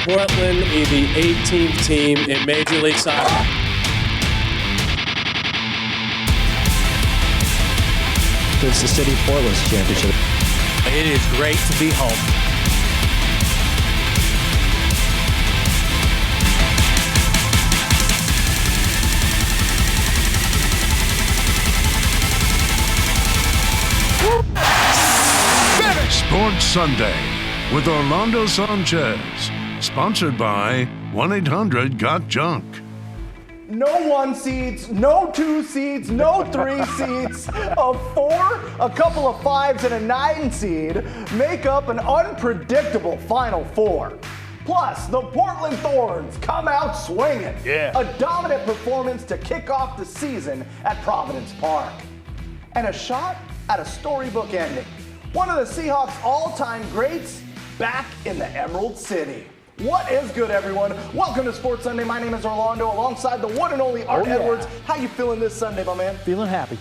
Portland will be the 18th team in Major League Soccer. It's the City of Portland's championship. It is great to be home. Sports Sunday with Orlando Sanchez. Sponsored by 1-800-GOT-JUNK. No 1 seeds, no 2 seeds, no 3 seeds. A 4, a couple of 5s, and a 9 seed make up an unpredictable Final Four. Plus, the Portland Thorns come out swinging. Yeah. A dominant performance to kick off the season at Providence Park. And a shot at a storybook ending. One of the Seahawks' all-time greats back in the Emerald City. What is good, everyone? Welcome to Sports Sunday. My name is Orlando, alongside the one and only Art Edwards. How you feeling this Sunday, my man? Feeling happy.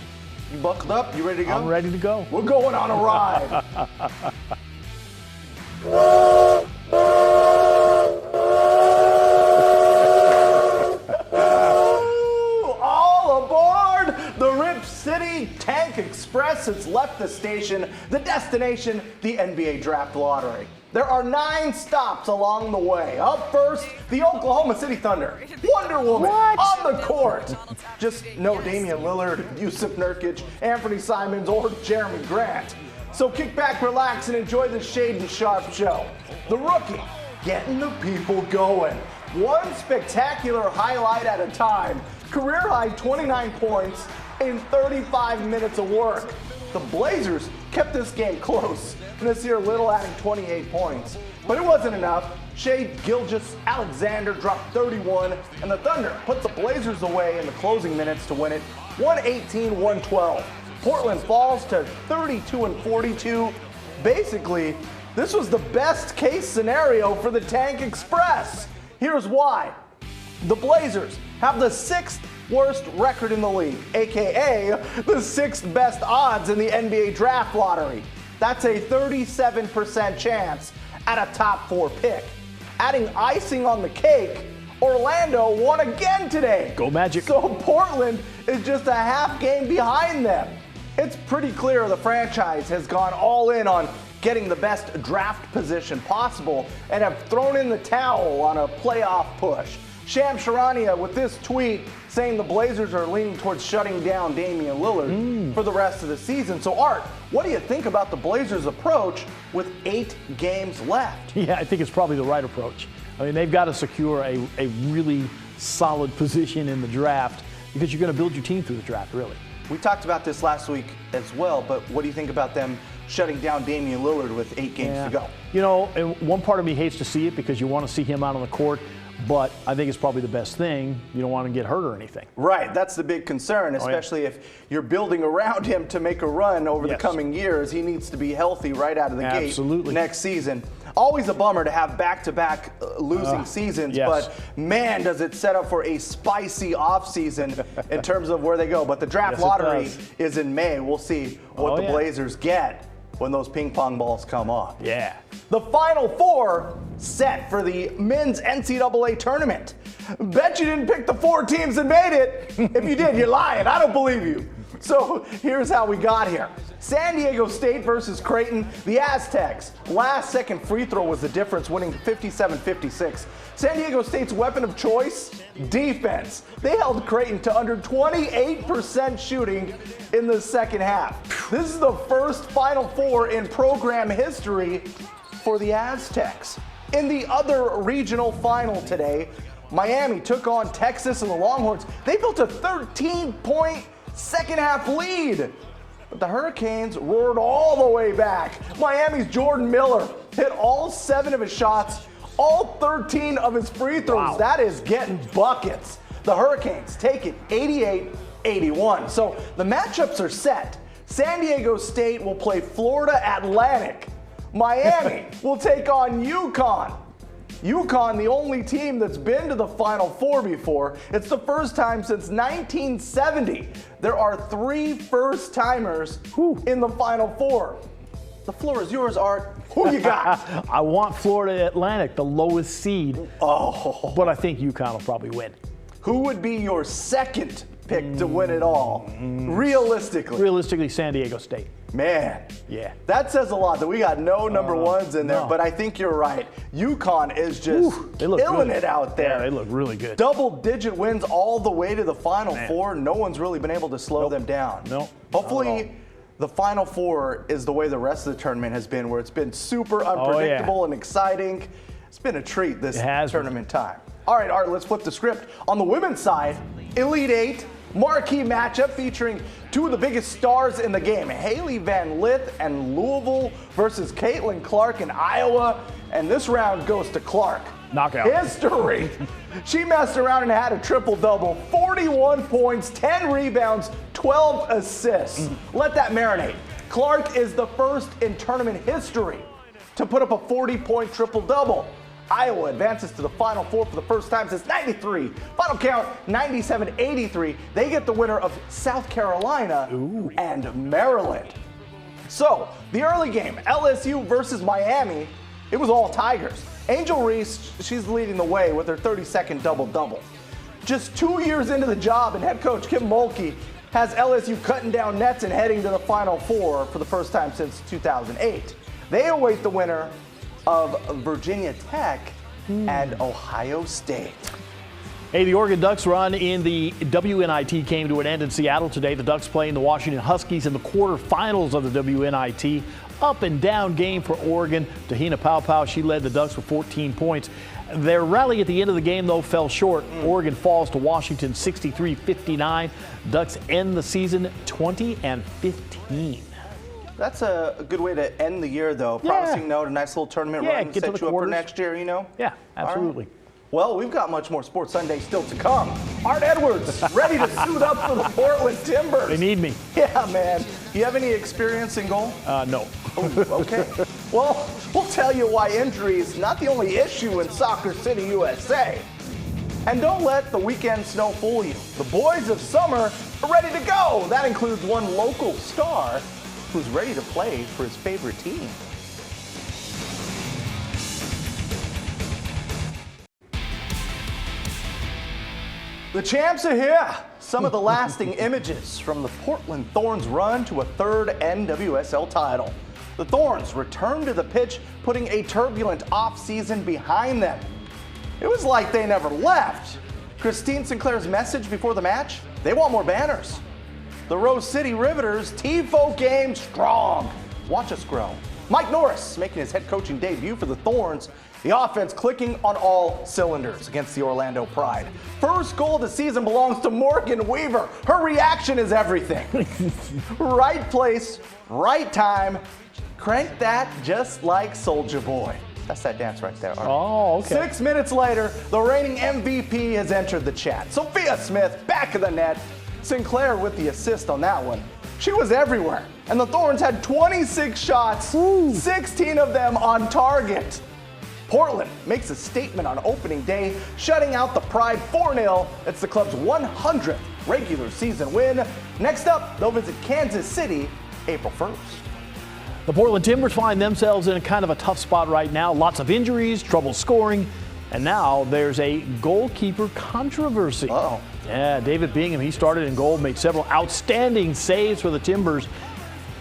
You buckled up? You ready to go? I'm ready to go. We're going on a ride. All aboard! The Rip City Tank Express has left the station, the destination, the NBA Draft Lottery. There are 9 stops along the way. Up first, the Oklahoma City Thunder. Wonder Woman on the court. Just no Damian Lillard, Yusuf Nurkic, Anthony Simons, or Jeremy Grant. So kick back, relax, and enjoy the Shade and Sharp show. The Rookie, getting the people going. One spectacular highlight at a time. Career high 29 points in 35 minutes of work. The Blazers kept this game close. Nasir Little adding 28 points. But it wasn't enough. Shai Gilgeous-Alexander dropped 31, and the Thunder put the Blazers away in the closing minutes to win it 118-112. Portland falls to 32-42. Basically, this was the best case scenario for the Tank Express. Here's why. The Blazers have the 6th worst record in the league, aka the 6th best odds in the NBA Draft Lottery. That's a 37% chance at a top 4 pick. Adding icing on the cake, Orlando won again today. Go Magic. So Portland is just a half game behind them. It's pretty clear the franchise has gone all in on getting the best draft position possible and have thrown in the towel on a playoff push. Shams Charania with this tweet saying the Blazers are leaning towards shutting down Damian Lillard for the rest of the season. So Art, what do you think about the Blazers' approach with 8 games left? Yeah, I think it's probably the right approach. I mean, they've got to secure a really solid position in the draft because you're going to build your team through the draft, really. We talked about this last week as well, but what do you think about them shutting down Damian Lillard with 8 games to go? You know, and one part of me hates to see it because you want to see him out on the court. But I think it's probably the best thing. You don't want to get hurt or anything. Right, that's the big concern, especially if you're building around him to make a run over the coming years. He needs to be healthy right out of the gate next season. Always a bummer to have back-to-back losing seasons, but man, does it set up for a spicy offseason in terms of where they go. But the draft lottery is in May. We'll see what the Blazers get when those ping pong balls come off. Yeah. The Final Four set for the men's NCAA tournament. Bet you didn't pick the 4 teams that made it. If you did, you're lying. I don't believe you. So here's how we got here. San Diego State versus Creighton. The Aztecs. Last second free throw was the difference, winning 57-56. San Diego State's weapon of choice? Defense. They held Creighton to under 28% shooting in the second half. This is the first Final Four in program history for the Aztecs. In the other regional final today, Miami took on Texas and the Longhorns. They built a 13-point second half lead. But the Hurricanes roared all the way back. Miami's Jordan Miller hit all 7 of his shots, all 13 of his free throws. Wow. That is getting buckets. The Hurricanes take it 88-81. So the matchups are set. San Diego State will play Florida Atlantic. Miami will take on UConn. UConn, the only team that's been to the Final Four before. It's the first time since 1970. There are 3 first-timers in the Final Four. The floor is yours, Art. Who you got? I want Florida Atlantic, the lowest seed, but I think UConn will probably win. Who would be your second pick to win it all? Realistically. Realistically, San Diego State. Man. Yeah. That says a lot that we got no number ones in there, no. but I think you're right. UConn is just They look killing good. it out there. Yeah, they look really good. Double-digit wins all the way to the Final Four. No one's really been able to slow them down. Nope. Hopefully, the Final Four is the way the rest of the tournament has been, where it's been super unpredictable and exciting. It's been a treat this tournament time. All right, Art, let's flip the script. On the women's side, Elite Eight, marquee matchup featuring two of the biggest stars in the game, Haley Van Lith and Louisville versus Caitlin Clark in Iowa. And this round goes to Clark. Knockout. History. She messed around and had a triple-double, 41 points, 10 rebounds, 12 assists. Let that marinate. Clark is the first in tournament history to put up a 40-point triple-double. Iowa advances to the Final Four for the first time since '93. Final count 97-83. They get the winner of South Carolina and Maryland. So, the early game, LSU versus Miami, it was all Tigers. Angel Reese, she's leading the way with her 32nd double-double. Just 2 years into the job, and head coach Kim Mulkey has LSU cutting down nets and heading to the Final Four for the first time since 2008. They await the winner of Virginia Tech and Ohio State. Hey, the Oregon Ducks run in the WNIT came to an end in Seattle today. The Ducks playing the Washington Huskies in the quarterfinals of the WNIT. Up and down game for Oregon. Tahina Paopao, she led the Ducks with 14 points. Their rally at the end of the game, though, fell short. Oregon falls to Washington 63-59. Ducks end the season 20-15. That's a good way to end the year, though. Promising note, a nice little tournament run to set you up for next year, you know? Yeah, absolutely. Well, we've got much more Sports Sunday still to come. Art Edwards, ready to suit up for the Portland Timbers. They need me. Yeah, man. You have any experience in goal? No. Ooh, okay. Well, we'll tell you why injury is not the only issue in Soccer City, USA. And don't let the weekend snow fool you. The boys of summer are ready to go. That includes one local star who's ready to play for his favorite team. The champs are here. Some of the lasting images from the Portland Thorns run to a third NWSL title. The Thorns return to the pitch, putting a turbulent offseason behind them. It was like they never left. Christine Sinclair's message before the match? They want more banners. The Rose City Riveters, TIFO game strong. Watch us grow. Mike Norris making his head coaching debut for the Thorns. The offense clicking on all cylinders against the Orlando Pride. First goal of the season belongs to Morgan Weaver. Her reaction is everything. Right place, right time. Crank that just like Soulja Boy. That's that dance right there. Oh, okay. 6 minutes later, the reigning MVP has entered the chat. Sophia Smith, back of the net. Sinclair with the assist on that one. She was everywhere. And the Thorns had 26 shots, 16 of them on target. Portland makes a statement on opening day, shutting out the Pride 4-0. It's the club's 100th regular season win. Next up, they'll visit Kansas City April 1st. The Portland Timbers find themselves in a kind of a tough spot right now. Lots of injuries, trouble scoring, and now there's a goalkeeper controversy. Uh-oh. Yeah, David Bingham, he started in goal, made several outstanding saves for the Timbers.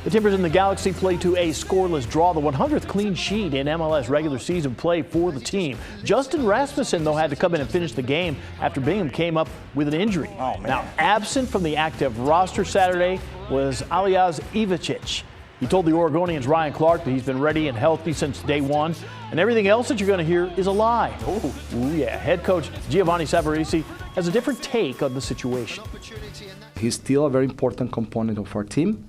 The Timbers and the Galaxy play to a scoreless draw, the 100th clean sheet in MLS regular season play for the team. Justin Rasmussen, though, had to come in and finish the game after Bingham came up with an injury. Oh, man. Now, absent from the active roster Saturday was Alijaz Ivacic. He told the Oregonians' Ryan Clark that he's been ready and healthy since day one, and everything else that you're going to hear is a lie. Ooh, yeah. Head coach Giovanni Savarese has a different take on the situation. He's still a very important component of our team.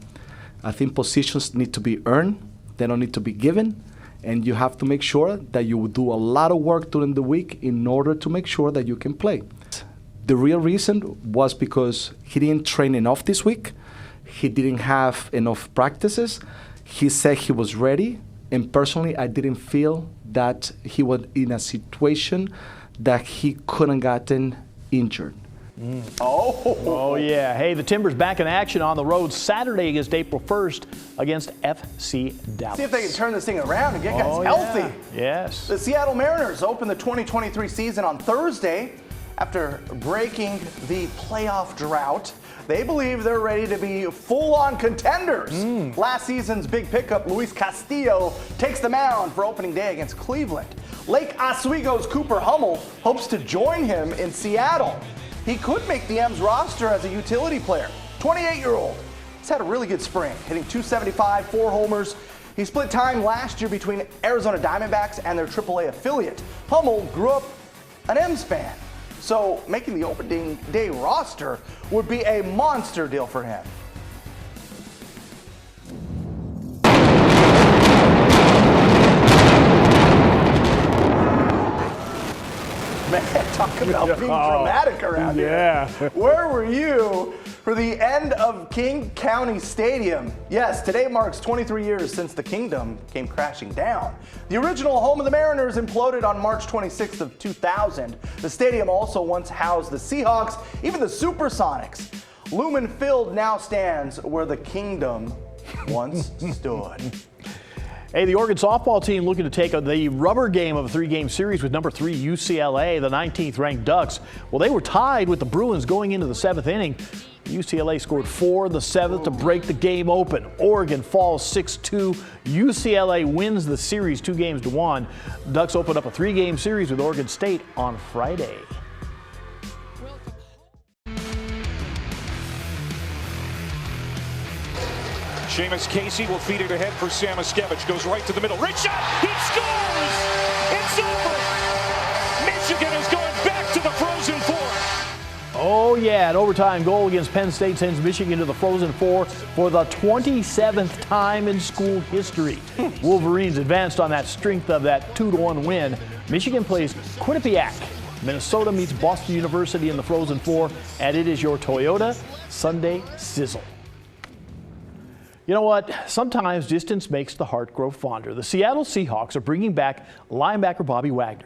I think positions need to be earned. They don't need to be given. And you have to make sure that you do a lot of work during the week in order to make sure that you can play. The real reason was because he didn't train enough this week. He didn't have enough practices. He said he was ready. And personally, I didn't feel that he was in a situation that he couldn't gotten injured. Oh, yeah. Hey, the Timbers back in action on the road Saturday against April 1st against FC Dallas. See if they can turn this thing around and get guys healthy. Yes. The Seattle Mariners open the 2023 season on Thursday after breaking the playoff drought. They believe they're ready to be full-on contenders. Last season's big pickup, Luis Castillo, takes the mound for opening day against Cleveland. Lake Oswego's Cooper Hummel hopes to join him in Seattle. He could make the M's roster as a utility player. 28-year-old. He's had a really good spring, hitting .275, 4 homers. He split time last year between Arizona Diamondbacks and their AAA affiliate. Hummel grew up an M's fan, so making the opening day roster would be a monster deal for him. Man, talk about being dramatic around here. Where were you for the end of King County Stadium? Yes, today marks 23 years since the Kingdom came crashing down. The original home of the Mariners imploded on March 26th of 2000. The stadium also once housed the Seahawks, even the Supersonics. Lumen Field now stands where the Kingdom once stood. Hey, the Oregon softball team looking to take the rubber game of a 3-game series with number 3 UCLA, the 19th ranked Ducks. Well, they were tied with the Bruins going into the 7th inning. UCLA scored 4 in the 7th to break the game open. Oregon falls 6-2. UCLA wins the series 2-1. Ducks open up a 3-game series with Oregon State on Friday. Seamus Casey will feed it ahead for Samoskevich. Goes right to the middle. Rich shot. He scores. It's over. Michigan is going back to the Frozen Four. Oh, yeah. An overtime goal against Penn State sends Michigan to the Frozen Four for the 27th time in school history. Wolverines advanced on that strength of that 2-1 win. Michigan plays Quinnipiac. Minnesota meets Boston University in the Frozen Four, and it is your Toyota Sunday Sizzle. You know what? Sometimes distance makes the heart grow fonder. The Seattle Seahawks are bringing back linebacker Bobby Wagner.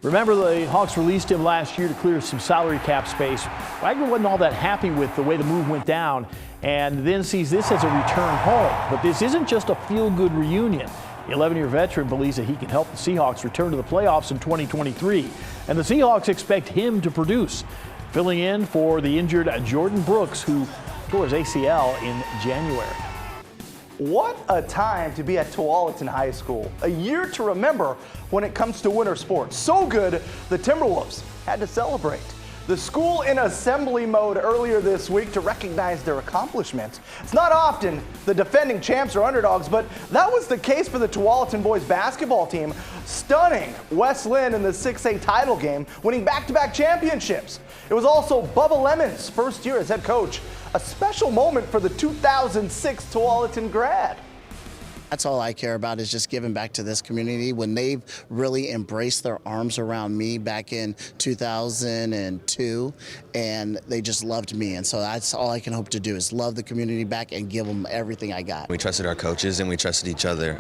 Remember, the Hawks released him last year to clear some salary cap space. Wagner wasn't all that happy with the way the move went down and then sees this as a return home. But this isn't just a feel-good reunion. The 11-year veteran believes that he can help the Seahawks return to the playoffs in 2023. And the Seahawks expect him to produce, filling in for the injured Jordan Brooks, who tore his ACL in January. What a time to be at Tualatin High School. A year to remember when it comes to winter sports. So good, the Timberwolves had to celebrate. The school in assembly mode earlier this week to recognize their accomplishments. It's not often the defending champs are underdogs, but that was the case for the Tualatin boys basketball team, stunning West Linn in the 6A title game, winning back-to-back championships. It was also Bubba Lemon's first year as head coach. A special moment for the 2006 Tualatin grad. That's all I care about, is just giving back to this community. When they've really embraced their arms around me back in 2002, and they just loved me. And so that's all I can hope to do, is love the community back and give them everything I got. We trusted our coaches and we trusted each other.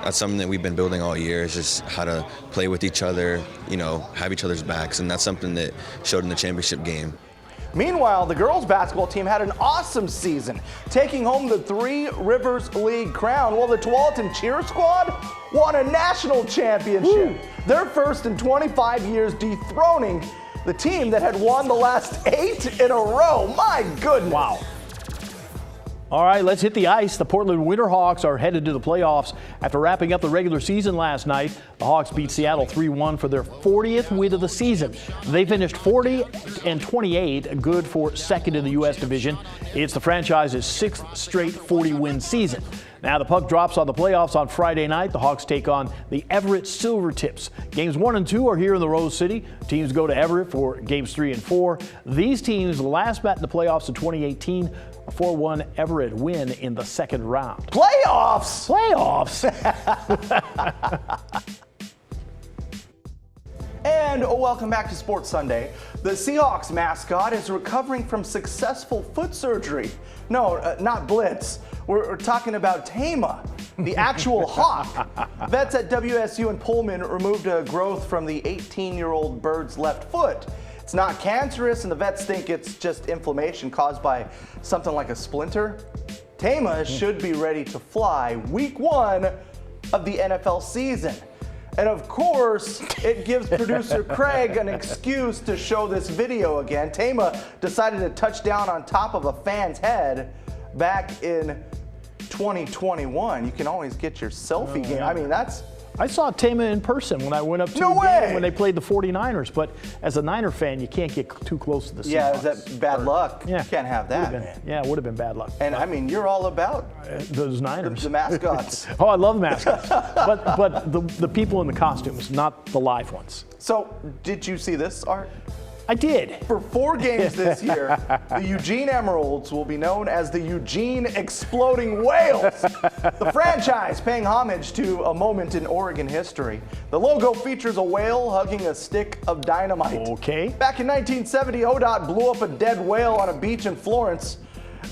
That's something that we've been building all year, is just how to play with each other, you know, have each other's backs. And that's something that showed in the championship game. Meanwhile, the girls basketball team had an awesome season, taking home the Three Rivers League crown, while the Tualatin cheer squad won a national championship. Their first in 25 years, dethroning the team that had won the last 8 in a row. My goodness. Wow. All right, let's hit the ice. The Portland Winterhawks are headed to the playoffs after wrapping up the regular season last night. The Hawks beat Seattle 3-1 for their 40th win of the season. They finished 40-28, good for second in the U.S. division. It's the franchise's 6th straight 40-win season. Now the puck drops on the playoffs on Friday night. The Hawks take on the Everett Silvertips. Games 1 and 2 are here in the Rose City. Teams go to Everett for games 3 and 4. These teams last met in the playoffs in 2018. A 4-1 Everett win in the second round. Playoffs! Playoffs! And welcome back to Sports Sunday. The Seahawks mascot is recovering from successful foot surgery. No, not Blitz. We're talking about Tama, the actual hawk. Vets at WSU and Pullman removed a growth from the 18-year-old bird's left foot. It's not cancerous, and the vets think it's just inflammation caused by something like a splinter. Tama should be ready to fly week 1 of the NFL season. And of course, it gives producer Craig an excuse to show this video again. Tama decided to touch down on top of a fan's head back in 2021. You can always get your selfie game. I mean, I saw Tama in person when I went up to No the way! game when they played the 49ers, but as a Niner fan, you can't get too close to the yeah, Seahawks. is that bad luck? Yeah. You can't have that, man. Yeah, it would have been bad luck. And I mean, you're all about Those Niners. the mascots. Oh, I love mascots. but the people in the costumes, not the live ones. So, did you see this, Art? I did. For 4 games this year, the Eugene Emeralds will be known as the Eugene Exploding Whales. The franchise paying homage to a moment in Oregon history. The logo features a whale hugging a stick of dynamite. Okay. Back in 1970, ODOT blew up a dead whale on a beach in Florence.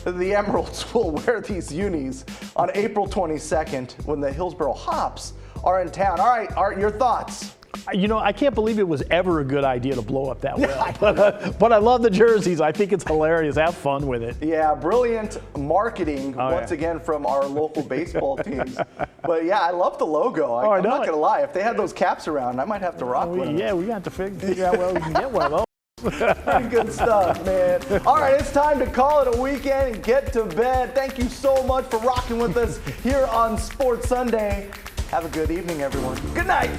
The Emeralds will wear these unis on April 22nd when the Hillsboro Hops are in town. All right, Art, your thoughts? You know, I can't believe it was ever a good idea to blow up that whale. But I love the jerseys. I think it's hilarious. Have fun with it. Yeah, brilliant marketing once again from our local baseball teams. But yeah, I love the logo. I'm not gonna lie. If they had those caps around, I might have to rock with them. Yeah, we got to figure out where we can get one of those. Pretty good stuff, man. All right, it's time to call it a weekend and get to bed. Thank you so much for rocking with us here on Sports Sunday. Have a good evening, everyone. Good night.